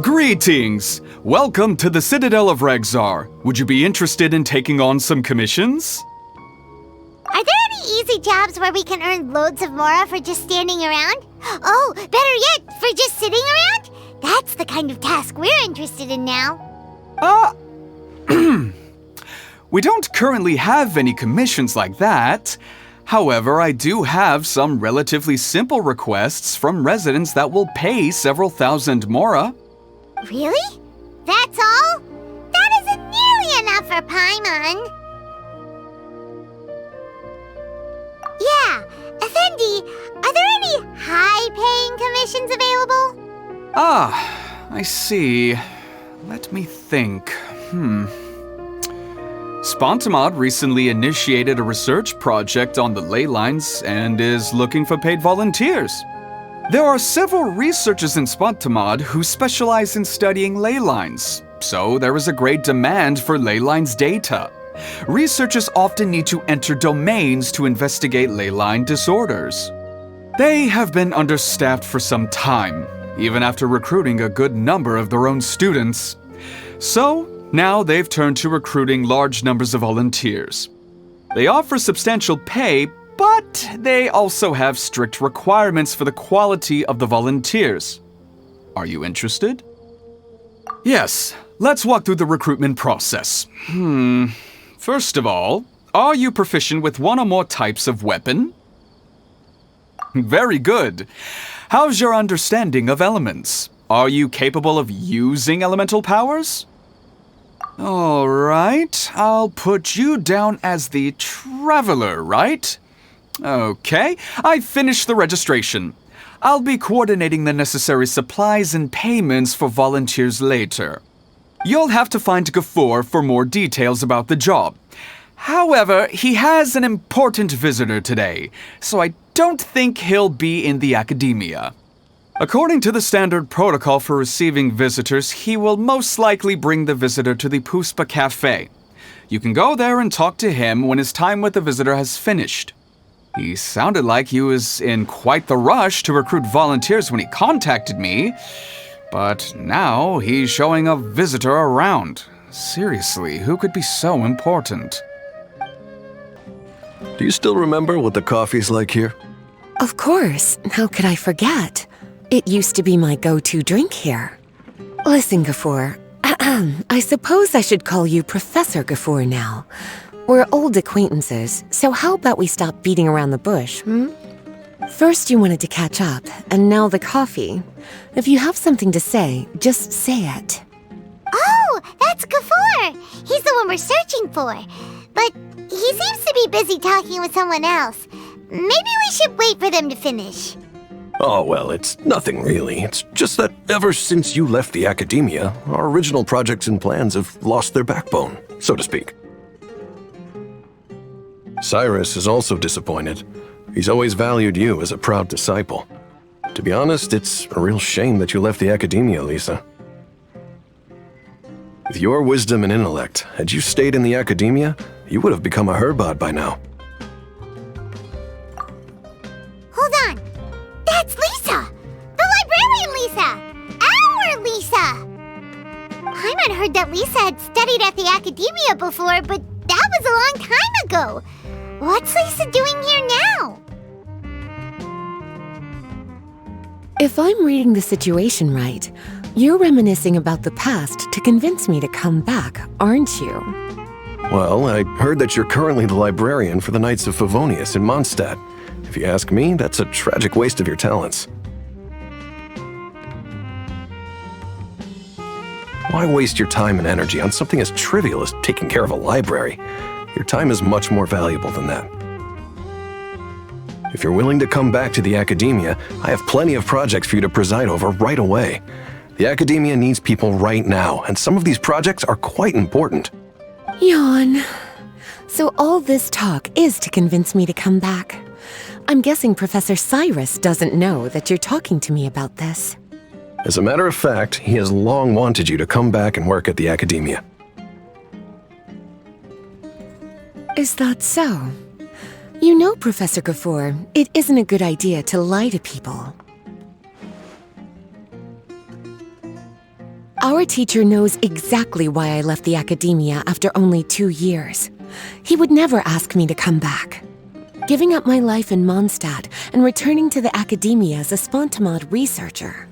Greetings! Welcome to the Citadel of Regzar. Would you be interested in taking on some commissions? Are there any easy jobs where we can earn loads of mora for just standing around? Oh, better yet, for just sitting around? That's the kind of task we're interested in now. We don't currently have any commissions like that. However, I do have some relatively simple requests from residents that will pay several thousand mora. Really? That's all? That isn't nearly enough for Paimon. Yeah, Effendi, are there any high-paying commissions available? I see. Let me think. Spontamod recently initiated a research project on the ley lines and is looking for paid volunteers. There are several researchers in Spontamod who specialize in studying ley lines, so there is a great demand for ley lines data. Researchers often need to enter domains to investigate ley line disorders. They have been understaffed for some time, even after recruiting a good number of their own students. So, now they've turned to recruiting large numbers of volunteers. They offer substantial pay, but they also have strict requirements for the quality of the volunteers. Are you interested? Yes, let's walk through the recruitment process. First of all, are you proficient with one or more types of weapon? Very good. How's your understanding of elements? Are you capable of using elemental powers? All right, I'll put you down as the Traveler, right? Okay, I've finished the registration. I'll be coordinating the necessary supplies and payments for volunteers later. You'll have to find Gafoor for more details about the job. However, he has an important visitor today, so I don't think he'll be in the academia. According to the standard protocol for receiving visitors, he will most likely bring the visitor to the Puspa Cafe. You can go there and talk to him when his time with the visitor has finished. He sounded like he was in quite the rush to recruit volunteers when he contacted me, but now he's showing a visitor around. Seriously, who could be so important? Do you still remember what the coffee's like here? Of course. How could I forget? It used to be my go-to drink here. Listen, Gafoor. I suppose I should call you Professor Gafoor now. We're old acquaintances, so how about we stop beating around the bush, First you wanted to catch up, and now the coffee. If you have something to say, just say it. Oh, that's Gafoor. He's the one we're searching for. But he seems to be busy talking with someone else. Maybe we should wait for them to finish. Oh, well, it's nothing really. It's just that ever since you left the academia, our original projects and plans have lost their backbone, so to speak. Cyrus is also disappointed. He's always valued you as a proud disciple. To be honest, it's a real shame that you left the academia, Lisa. With your wisdom and intellect, had you stayed in the academia, you would have become a Herbad by now. Hold on. That's Lisa! The librarian Lisa! Our Lisa! Paimon heard that Lisa had studied at the academia before, but that was a long time ago. What's Lisa doing here now? If I'm reading the situation right, you're reminiscing about the past to convince me to come back, aren't you? Well, I heard that you're currently the librarian for the Knights of Favonius in Mondstadt. If you ask me, that's a tragic waste of your talents. Why waste your time and energy on something as trivial as taking care of a library? Your time is much more valuable than that. If you're willing to come back to the academia, I have plenty of projects for you to preside over right away. The academia needs people right now, and some of these projects are quite important. Yawn. So all this talk is to convince me to come back. I'm guessing Professor Cyrus doesn't know that you're talking to me about this. As a matter of fact, he has long wanted you to come back and work at the academia. Is that so? You know, Professor Gafoor, it isn't a good idea to lie to people. Our teacher knows exactly why I left the academia after only 2 years. He would never ask me to come back. Giving up my life in Mondstadt and returning to the academia as a Spontamod researcher.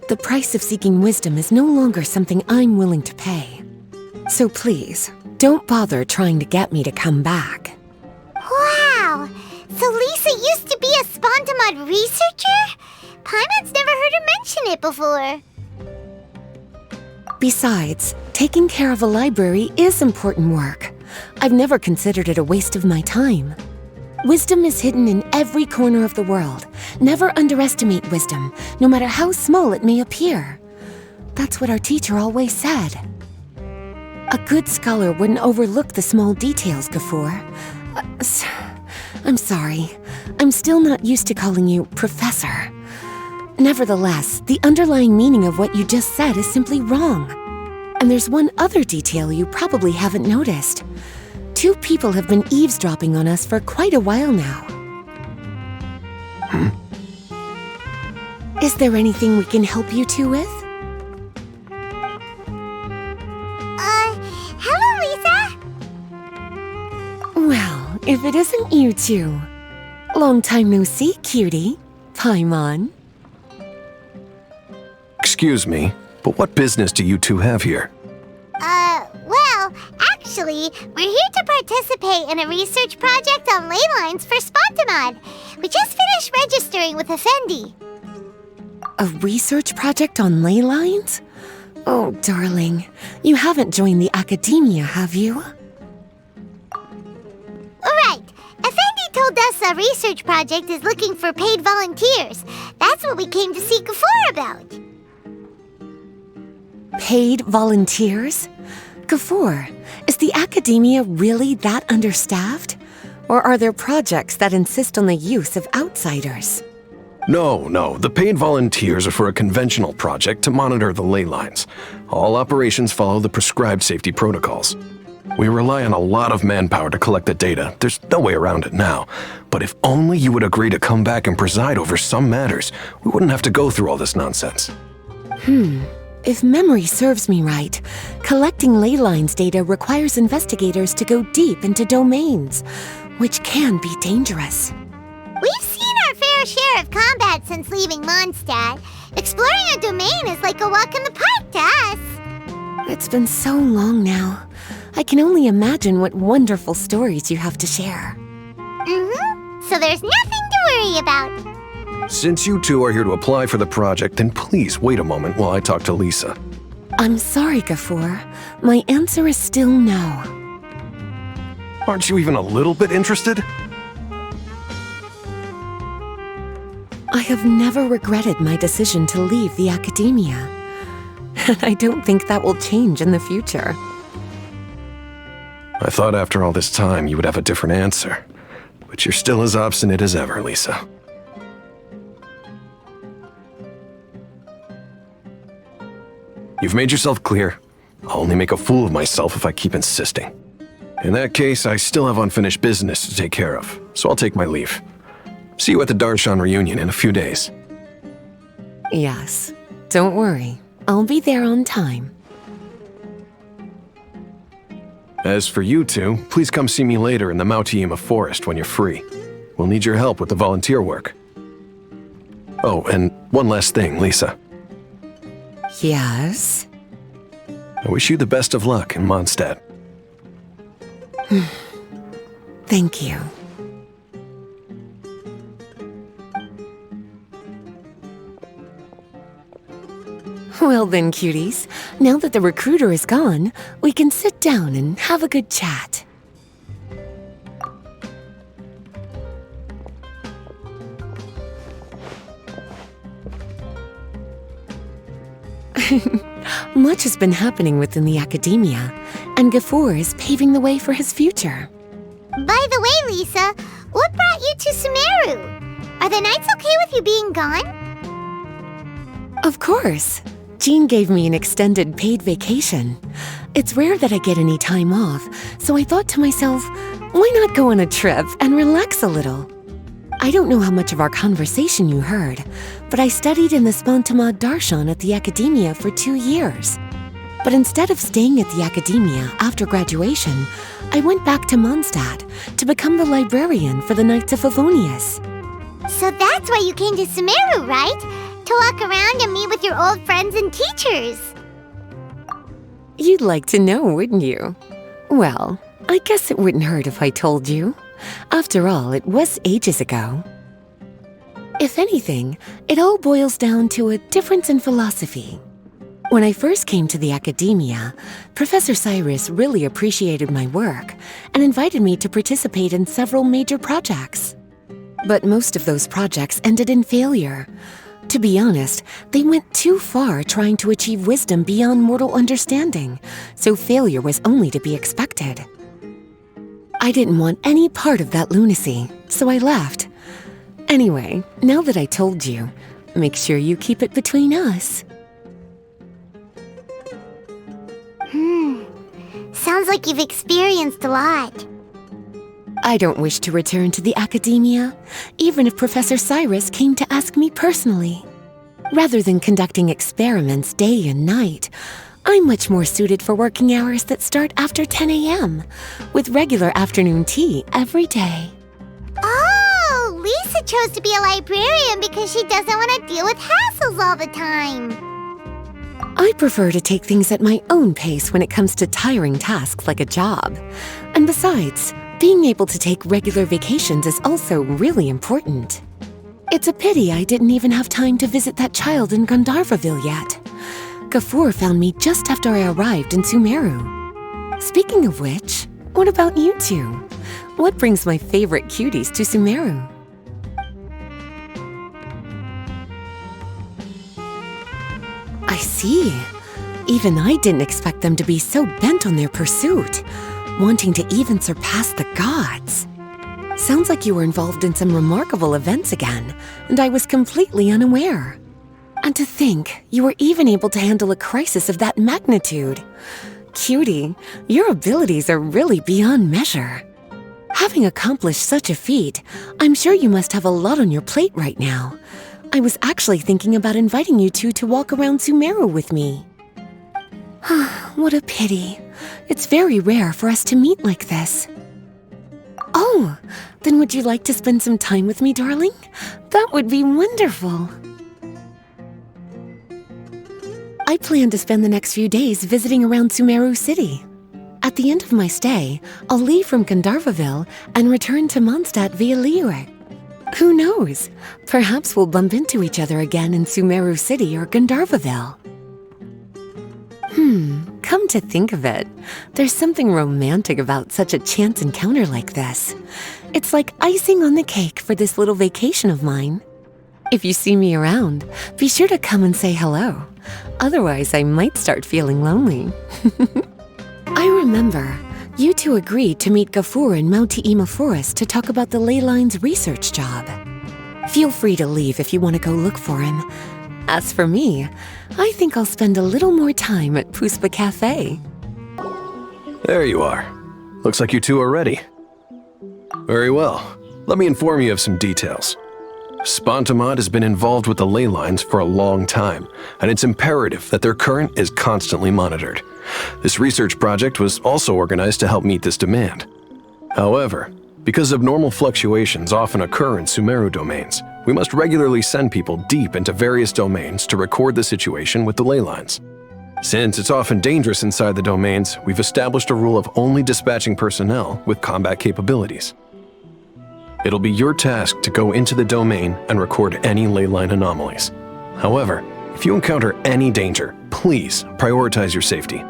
The price of seeking wisdom is no longer something I'm willing to pay. So please, don't bother trying to get me to come back. Wow! So Lisa used to be a Spontamod researcher? Paimon's never heard her mention it before. Besides, taking care of a library is important work. I've never considered it a waste of my time. Wisdom is hidden in every corner of the world. Never underestimate wisdom, no matter how small it may appear. That's what our teacher always said. A good scholar wouldn't overlook the small details, Gafur. I'm sorry. I'm still not used to calling you Professor. Nevertheless, the underlying meaning of what you just said is simply wrong. And there's one other detail you probably haven't noticed. 2 people have been eavesdropping on us for quite a while now. Is there anything we can help you two with? Hello, Lisa! Well, if it isn't you two. Long time no see, cutie. Paimon. Excuse me, but what business do you two have here? Well, actually, we're here to participate in a research project on ley lines for Spontamod. We just finished registering with Effendi. A research project on ley lines? Oh, darling, you haven't joined the academia, have you? Right. Effendi told us a research project is looking for paid volunteers. That's what we came to see Gafur about. Paid volunteers? Gafur, is the academia really that understaffed? Or are there projects that insist on the use of outsiders? No, the paid volunteers are for a conventional project to monitor the ley lines. All operations follow the prescribed safety protocols. We rely on a lot of manpower to collect the data. There's no way around it now. But if only you would agree to come back and preside over some matters, we wouldn't have to go through all this nonsense. If memory serves me right, collecting ley lines data requires investigators to go deep into domains, which can be dangerous. We've seen our fair share of combat since leaving Mondstadt. Exploring a domain is like a walk in the park to us. It's been so long now. I can only imagine what wonderful stories you have to share. So there's nothing to worry about. Since you two are here to apply for the project, then please wait a moment while I talk to Lisa. I'm sorry, Gafur. My answer is still no. Aren't you even a little bit interested? I have never regretted my decision to leave the academia. And I don't think that will change in the future. I thought after all this time you would have a different answer. But you're still as obstinate as ever, Lisa. You've made yourself clear. I'll only make a fool of myself if I keep insisting. In that case, I still have unfinished business to take care of, so I'll take my leave. See you at the Darshan reunion in a few days. Yes, don't worry. I'll be there on time. As for you two, please come see me later in the Mautiima forest when you're free. We'll need your help with the volunteer work. Oh, and one last thing, Lisa. Yes? I wish you the best of luck in Mondstadt. Thank you. Well then, cuties, now that the recruiter is gone, we can sit down and have a good chat. Much has been happening within the academia, and Gafur is paving the way for his future. By the way, Lisa, what brought you to Sumeru? Are the Knights okay with you being gone? Of course. Jean gave me an extended paid vacation. It's rare that I get any time off, so I thought to myself, why not go on a trip and relax a little? I don't know how much of our conversation you heard, but I studied in the Spontamad Darshan at the Academia for 2 years. But instead of staying at the Academia after graduation, I went back to Mondstadt to become the librarian for the Knights of Favonius. So that's why you came to Sumeru, right? To walk around and meet with your old friends and teachers. You'd like to know, wouldn't you? Well, I guess it wouldn't hurt if I told you. After all, it was ages ago. If anything, it all boils down to a difference in philosophy. When I first came to the Academia, Professor Cyrus really appreciated my work and invited me to participate in several major projects. But most of those projects ended in failure. To be honest, they went too far trying to achieve wisdom beyond mortal understanding, so failure was only to be expected. I didn't want any part of that lunacy, so I left. Anyway, now that I told you, make sure you keep it between us. Sounds like you've experienced a lot. I don't wish to return to the Academia, even if Professor Cyrus came to ask me personally. Rather than conducting experiments day and night, I'm much more suited for working hours that start after 10 a.m., with regular afternoon tea every day. Oh, Lisa chose to be a librarian because she doesn't want to deal with hassles all the time. I prefer to take things at my own pace when it comes to tiring tasks like a job. And besides, being able to take regular vacations is also really important. It's a pity I didn't even have time to visit that child in Gandharvaville yet. Gafur found me just after I arrived in Sumeru. Speaking of which, what about you two? What brings my favorite cuties to Sumeru? I see. Even I didn't expect them to be so bent on their pursuit, wanting to even surpass the gods. Sounds like you were involved in some remarkable events again, and I was completely unaware. And to think, you were even able to handle a crisis of that magnitude. Cutie, your abilities are really beyond measure. Having accomplished such a feat, I'm sure you must have a lot on your plate right now. I was actually thinking about inviting you two to walk around Sumeru with me. What a pity. It's very rare for us to meet like this. Oh, then would you like to spend some time with me, darling? That would be wonderful. I plan to spend the next few days visiting around Sumeru City. At the end of my stay, I'll leave from Gandharvaville and return to Mondstadt via Liyue. Who knows? Perhaps we'll bump into each other again in Sumeru City or Gandharvaville. Come to think of it, there's something romantic about such a chance encounter like this. It's like icing on the cake for this little vacation of mine. If you see me around, be sure to come and say hello. Otherwise, I might start feeling lonely. I remember, you two agreed to meet Gafur in Mount Te'ima Forest to talk about the ley lines research job. Feel free to leave if you want to go look for him. As for me, I think I'll spend a little more time at Puspa Cafe. There you are. Looks like you two are ready. Very well. Let me inform you of some details. Spontamad has been involved with the ley lines for a long time, and it's imperative that their current is constantly monitored. This research project was also organized to help meet this demand. However, because abnormal fluctuations often occur in Sumeru domains, we must regularly send people deep into various domains to record the situation with the ley lines. Since it's often dangerous inside the domains, we've established a rule of only dispatching personnel with combat capabilities. It'll be your task to go into the domain and record any ley line anomalies. However, if you encounter any danger, please prioritize your safety.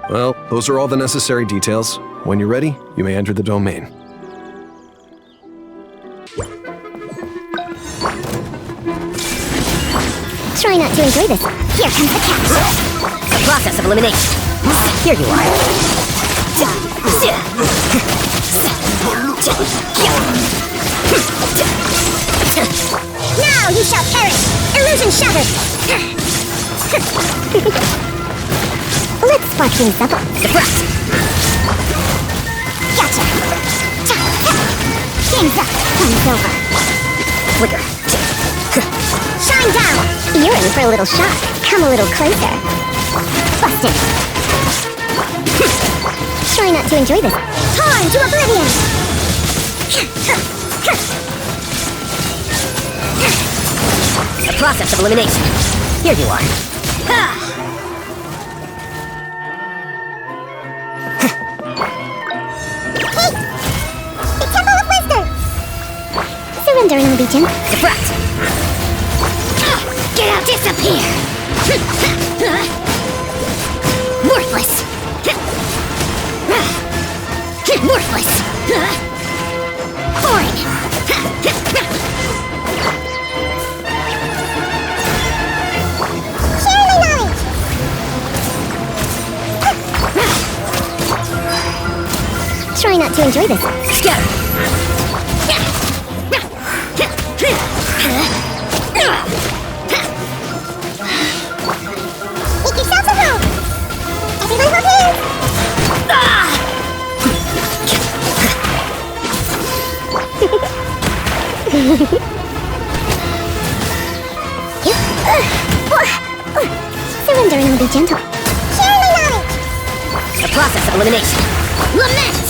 Well, those are all the necessary details. When you're ready, you may enter the domain. Try not to enjoy this. Here comes the catch. The process of elimination. Here you are. Now you shall perish! Illusion shattered! Let's spark things up. Deflect. Gotcha! Game's up. Time's over. Flicker. Shine down! You're in for a little shock. Come a little closer. Busted. Try not to enjoy this. Time to oblivion! The process of elimination. Here you are. Hey! The Temple of Wisdom! Surrender and I'll be gentle. Deflect. Get out! Disappear! Worthless! Worthless! Boring! Share the knowledge! Try not to enjoy this. Scatter. Make yourselves at home! Everyone hold hands! Surrender and I'll be gentle. Share my knowledge! The process of elimination. Lament!